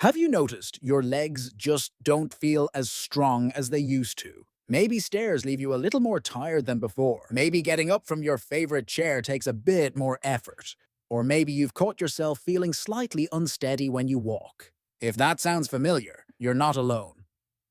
Have you noticed your legs just don't feel as strong as they used to? Maybe stairs leave you a little more tired than before. Maybe getting up from your favorite chair takes a bit more effort. Or maybe you've caught yourself feeling slightly unsteady when you walk. If that sounds familiar, you're not alone.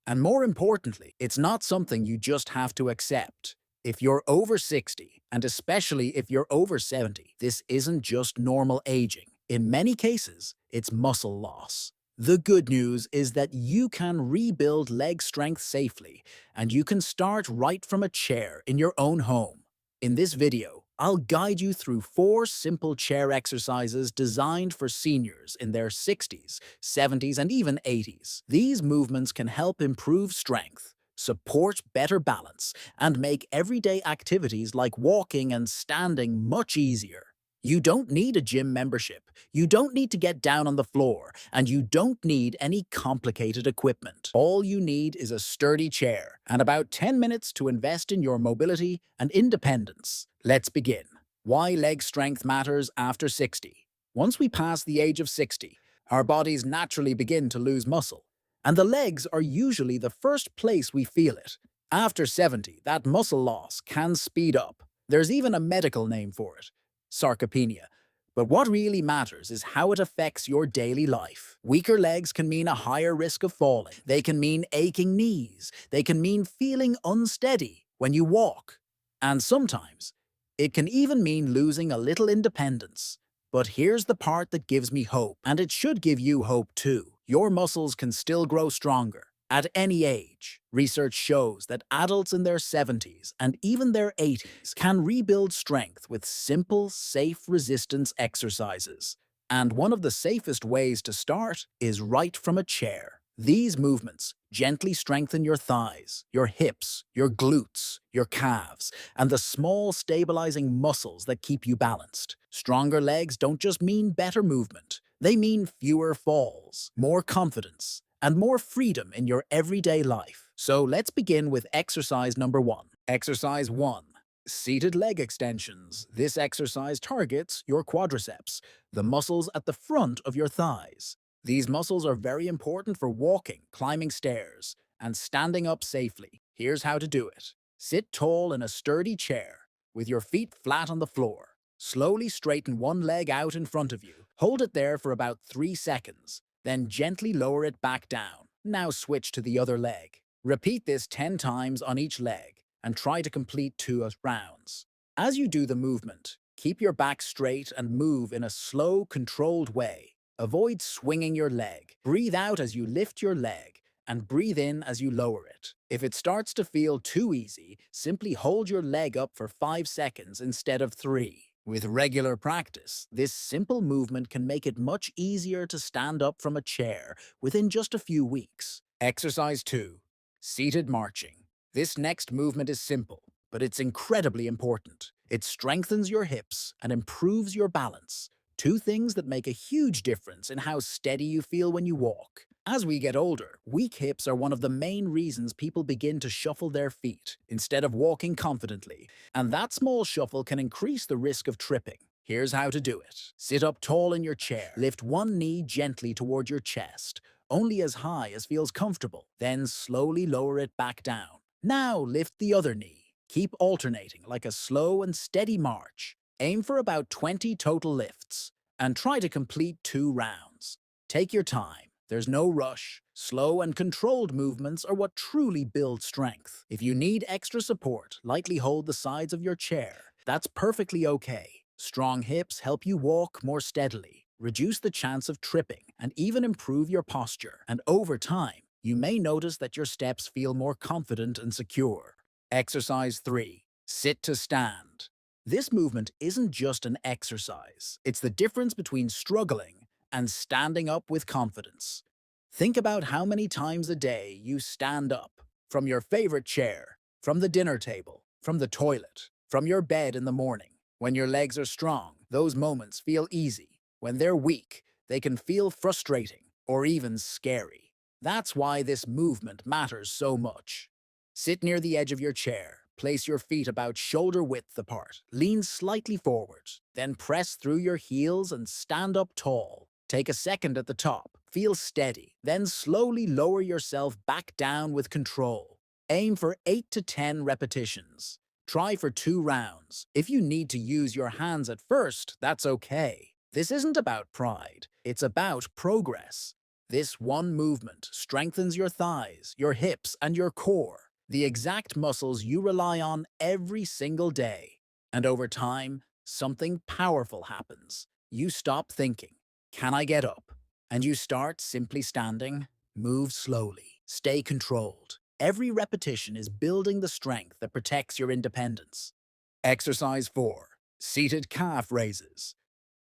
And more importantly, it's not something you just have to accept. If you're over 60, and especially if you're over 70, this isn't just normal aging. In many cases, it's muscle loss. The good news is that you can rebuild leg strength safely, and you can start right from a chair in your own home. In this video, I'll guide you through 4 simple chair exercises designed for seniors in their 60s, 70s, and even 80s. These movements can help improve strength, support better balance, and make everyday activities like walking and standing much easier. You don't need a gym membership, you don't need to get down on the floor, and you don't need any complicated equipment. All you need is a sturdy chair and about 10 minutes to invest in your mobility and independence. Let's begin. Why leg strength matters after 60. Once we pass the age of 60, our bodies naturally begin to lose muscle, and the legs are usually the first place we feel it. After 70, that muscle loss can speed up. There's even a medical name for it: sarcopenia. But what really matters is how it affects your daily life. Weaker legs can mean a higher risk of falling. They can mean aching knees. They can mean feeling unsteady when you walk. And sometimes, it can even mean losing a little independence. But here's the part that gives me hope, and it should give you hope too. Your muscles can still grow stronger. At any age, research shows that adults in their 70s and even their 80s can rebuild strength with simple, safe resistance exercises. And one of the safest ways to start is right from a chair. These movements gently strengthen your thighs, your hips, your glutes, your calves, and the small stabilizing muscles that keep you balanced. Stronger legs don't just mean better movement. They mean fewer falls, more confidence, and more freedom in your everyday life. So let's begin with exercise number 1. Exercise 1. Seated leg extensions. This exercise targets your quadriceps, the muscles at the front of your thighs. These muscles are very important for walking, climbing stairs, and standing up safely. Here's how to do it. Sit tall in a sturdy chair, with your feet flat on the floor. Slowly straighten one leg out in front of you. Hold it there for about 3 seconds. Then gently lower it back down. Now switch to the other leg. Repeat this 10 times on each leg and try to complete 2 rounds. As you do the movement, keep your back straight and move in a slow, controlled way. Avoid swinging your leg. Breathe out as you lift your leg and breathe in as you lower it. If it starts to feel too easy, simply hold your leg up for 5 seconds instead of 3. With regular practice, this simple movement can make it much easier to stand up from a chair within just a few weeks. Exercise 2. Seated marching. This next movement is simple, but it's incredibly important. It strengthens your hips and improves your balance, 2 things that make a huge difference in how steady you feel when you walk. As we get older, weak hips are one of the main reasons people begin to shuffle their feet instead of walking confidently, and that small shuffle can increase the risk of tripping. Here's how to do it. Sit up tall in your chair. Lift one knee gently toward your chest, only as high as feels comfortable. Then slowly lower it back down. Now lift the other knee. Keep alternating like a slow and steady march. Aim for about 20 total lifts, and try to complete 2 rounds. Take your time. There's no rush. Slow and controlled movements are what truly build strength. If you need extra support, lightly hold the sides of your chair. That's perfectly okay. Strong hips help you walk more steadily, reduce the chance of tripping, and even improve your posture. And over time, you may notice that your steps feel more confident and secure. Exercise 3. Sit to stand. This movement isn't just an exercise. It's the difference between struggling and standing up with confidence. Think about how many times a day you stand up from your favorite chair, from the dinner table, from the toilet, from your bed in the morning. When your legs are strong, those moments feel easy. When they're weak, they can feel frustrating or even scary. That's why this movement matters so much. Sit near the edge of your chair. Place your feet about shoulder width apart. Lean slightly forward. Then press through your heels and stand up tall. Take a second at the top, feel steady, then slowly lower yourself back down with control. Aim for 8 to 10 repetitions. Try for 2 rounds. If you need to use your hands at first, that's okay. This isn't about pride, it's about progress. This one movement strengthens your thighs, your hips, and your core, the exact muscles you rely on every single day. And over time, something powerful happens. You stop thinking, can I get up? And you start simply standing. Move slowly. Stay controlled. Every repetition is building the strength that protects your independence. Exercise 4. Seated calf raises.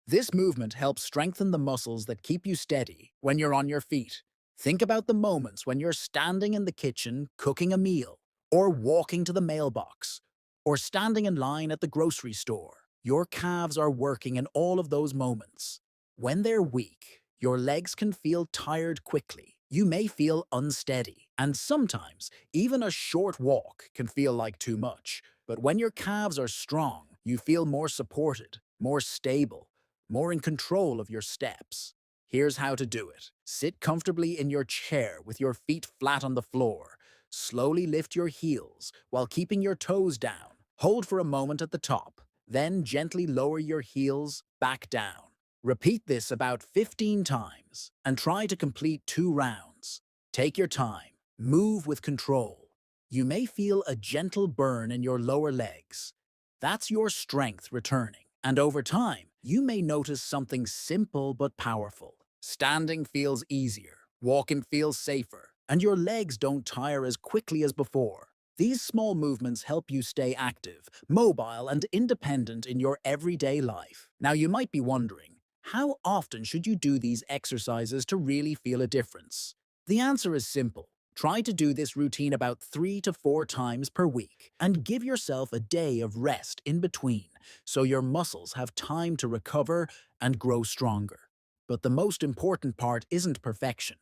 This movement helps strengthen the muscles that keep you steady when you're on your feet. Think about the moments when you're standing in the kitchen cooking a meal, or walking to the mailbox, or standing in line at the grocery store. Your calves are working in all of those moments. When they're weak, your legs can feel tired quickly. You may feel unsteady, and sometimes even a short walk can feel like too much. But when your calves are strong, you feel more supported, more stable, more in control of your steps. Here's how to do it. Sit comfortably in your chair with your feet flat on the floor. Slowly lift your heels while keeping your toes down. Hold for a moment at the top, then gently lower your heels back down. Repeat this about 15 times and try to complete 2 rounds. Take your time. Move with control. You may feel a gentle burn in your lower legs. That's your strength returning. And over time, you may notice something simple but powerful. Standing feels easier, walking feels safer, and your legs don't tire as quickly as before. These small movements help you stay active, mobile, and independent in your everyday life. Now you might be wondering, how often should you do these exercises to really feel a difference? The answer is simple. Try to do this routine about 3 to 4 times per week and give yourself a day of rest in between so your muscles have time to recover and grow stronger. But the most important part isn't perfection.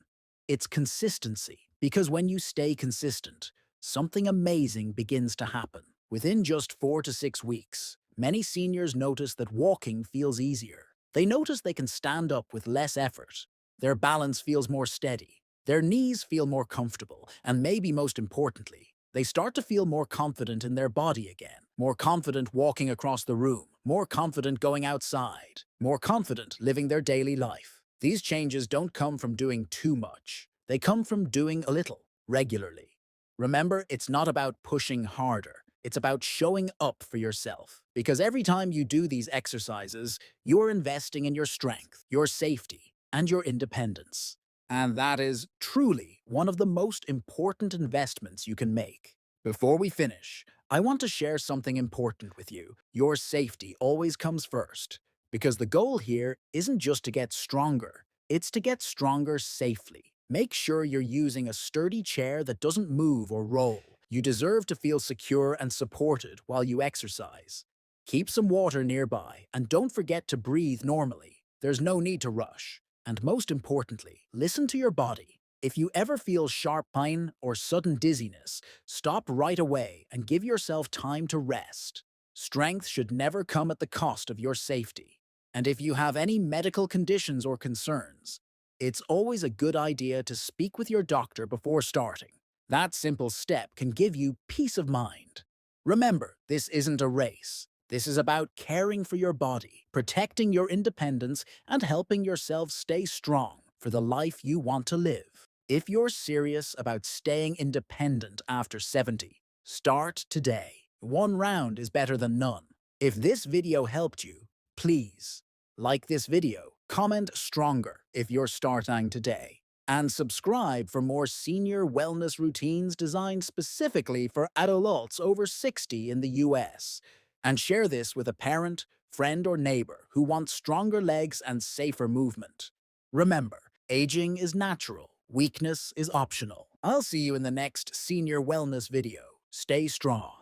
It's consistency, because when you stay consistent, something amazing begins to happen. Within just 4 to 6 weeks, many seniors notice that walking feels easier. They notice they can stand up with less effort. Their balance feels more steady. Their knees feel more comfortable, and maybe most importantly, they start to feel more confident in their body again, more confident walking across the room, more confident going outside, more confident living their daily life. These changes don't come from doing too much. They come from doing a little, regularly. Remember, it's not about pushing harder. It's about showing up for yourself. Because every time you do these exercises, you're investing in your strength, your safety, and your independence. And that is truly one of the most important investments you can make. Before we finish, I want to share something important with you. Your safety always comes first, because the goal here isn't just to get stronger, it's to get stronger safely. Make sure you're using a sturdy chair that doesn't move or roll. You deserve to feel secure and supported while you exercise. Keep some water nearby, and don't forget to breathe normally. There's no need to rush. And most importantly, listen to your body. If you ever feel sharp pain or sudden dizziness, stop right away and give yourself time to rest. Strength should never come at the cost of your safety. And if you have any medical conditions or concerns, it's always a good idea to speak with your doctor before starting. That simple step can give you peace of mind. Remember, this isn't a race. This is about caring for your body, protecting your independence, and helping yourself stay strong for the life you want to live. If you're serious about staying independent after 70, start today. One round is better than none. If this video helped you, please like this video, comment stronger if you're starting today, and subscribe for more senior wellness routines designed specifically for adults over 60 in the US. And share this with a parent, friend, or neighbor who wants stronger legs and safer movement. Remember, aging is natural, weakness is optional. I'll see you in the next senior wellness video. Stay strong.